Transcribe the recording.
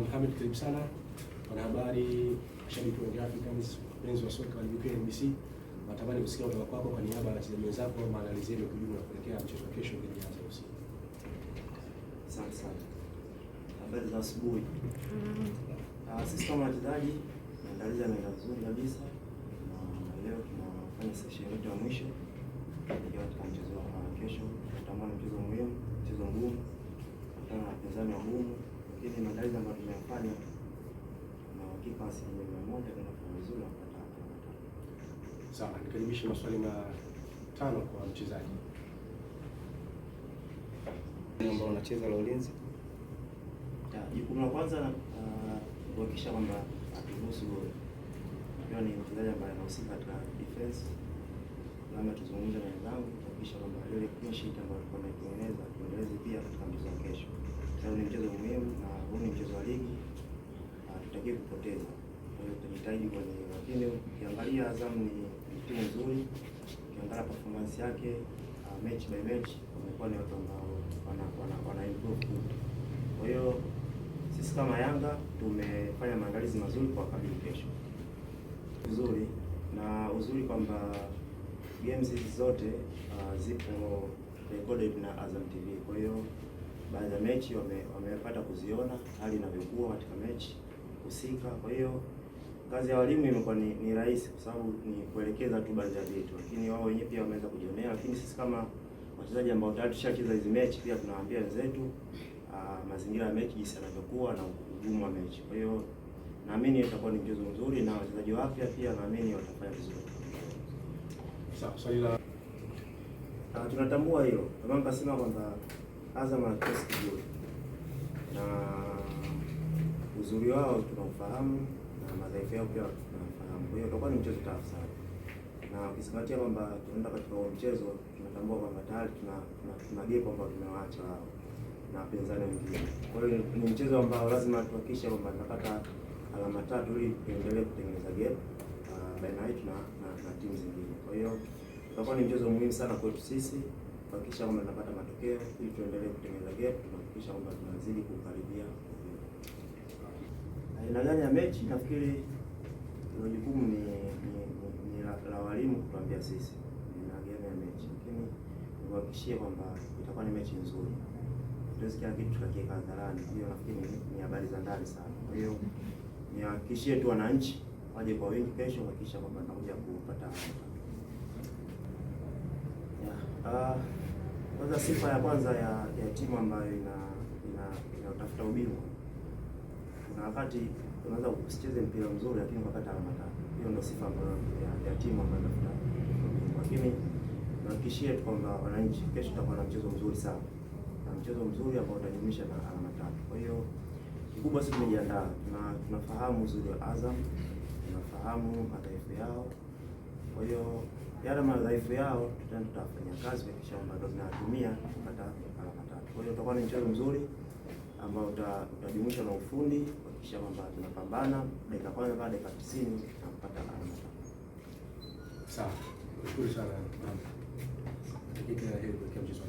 Mohamed, karibu sana. Wanahabari, mashabiki wa Africans, wapenzi wa soka wa NBC, natamani kusikia kutoka kwako kwa niaba ya wachezaji wenzako maandalizi yenu kujumla kuelekea mchezo wa kesho dhidi ya Azam FC. Asante sana. Habari za asubuhi. Sisi kama wachezaji maandalizi yanaenda vizuri kabisa. Na leo tunafanya session yetu ya mwisho katika mchezo wa kesho. Tunatamani mchezo muhimu, mchezo mgumu, na wapinzani wagumu, lakini maandalizi ambayo tumeyafanya na hakika asilimia moja tunafanya vizuri na kupata alama. Sawa, nikaribishe maswali matano kwa mchezaji ambao wanacheza la ulinzi. Jukumu la kwanza kuhakikisha kwamba haturuhusu goli. Hiyo ni mchezaji ambaye anahusika katika defense. Kama tuzungumze na wenzangu kuhakikisha kwamba ile clean sheet ambayo tulikuwa tunaitengeneza tuendeleze pia katika mchezo wa kesho. Sababu ni mchezo muhimu na huu ni mchezo wa ligi. Hatutaki kupoteza. Kwa hiyo tutajitahidi kwenye, lakini ukiangalia Azam ni timu nzuri. Ukiangalia performance yake match by match wamekuwa ni watu ambao wana improve. Kwa hiyo sisi kama Yanga tumefanya maandalizi mazuri kwa kabili kesho. Vizuri na uzuri kwamba games zote zipo recorded na Azam TV. Kwa hiyo baadhi ya mechi wamepata kuziona hali inavyokuwa katika mechi husika. Kwa hiyo kazi ya walimu imekuwa ni rahisi kwa sababu ni kuelekeza tu baadhi ya vitu, lakini wao wenyewe pia wameweza kujionea. Lakini sisi kama wachezaji ambao tayari tushacheza hizo mechi pia tunawaambia wenzetu mazingira ya mechi jinsi yanavyokuwa na ugumu wa mechi. Kwa hiyo naamini itakuwa ni mchezo mzuri na wachezaji wapya pia naamini watafanya vizuri. Sawa, swali la tunatambua hilo. Kama nikasema kwamba Azam ana kikosi kizuri na uzuri wao tunaufahamu na madhaifu yao pia tunafahamu. Kwa hiyo itakuwa ni mchezo tafu sana. Na ukizingatia kwamba tunaenda katika huo mchezo tunatambua kwamba tayari tuna gap ambao tumewaacha wao na wapinzani wengine. Kwa hiyo ni mchezo ambao lazima tuhakikishe kwamba tunapata alama tatu ili tuendelee kutengeneza gap baina yetu na timu zingine. Kwa hiyo itakuwa ni mchezo muhimu sana kwetu sisi kuhakikisha kwamba tunapata matokeo ili tuendelee kutengeneza gap, tunahakikisha kwamba tunazidi kukaribia. Aina gani ya mechi? Nafikiri hilo jukumu ni la walimu kutuambia sisi aina gani ya mechi, lakini kuhakikishia kwamba itakuwa ni mechi nzuri. Tuwezi kila kitu tukakiweka hadharani. Hiyo nafikiri ni habari za ndani sana. Kwa hiyo nihakikishie tu wananchi waje kwa wingi kesho kuhakikisha kwamba tunakuja kupata kwanza sifa ya kwanza ya timu ambayo inatafuta ubingwa. Kuna wakati unaweza usicheze mpira mzuri lakini ukapata alama tatu. Hiyo ndio sifa ambayo ya timu ambayo inatafuta ubingwa. Lakini nahakikishia kwamba wananchi kesho tutakuwa na mchezo mzuri sana. Na mchezo mzuri ambao utajumuisha na alama tatu. Kwa hiyo kikubwa sisi tumejiandaa. Tunafahamu uzuri wa Azam, tunafahamu madhaifu yao. Kwa hiyo yale madhaifu yao tutafanya kazi kuhakikisha kwamba ndio tunatumia kupata alama tatu. Kwa hiyo utakuwa ni mchezo mzuri ambao utajumuisha na ufundi kuhakikisha kwamba tunapambana dakika kwanza baada ya dakika 90 na kupata alama tatu. Sawa. Nashukuru sana. Hakika heri kwa mchezo.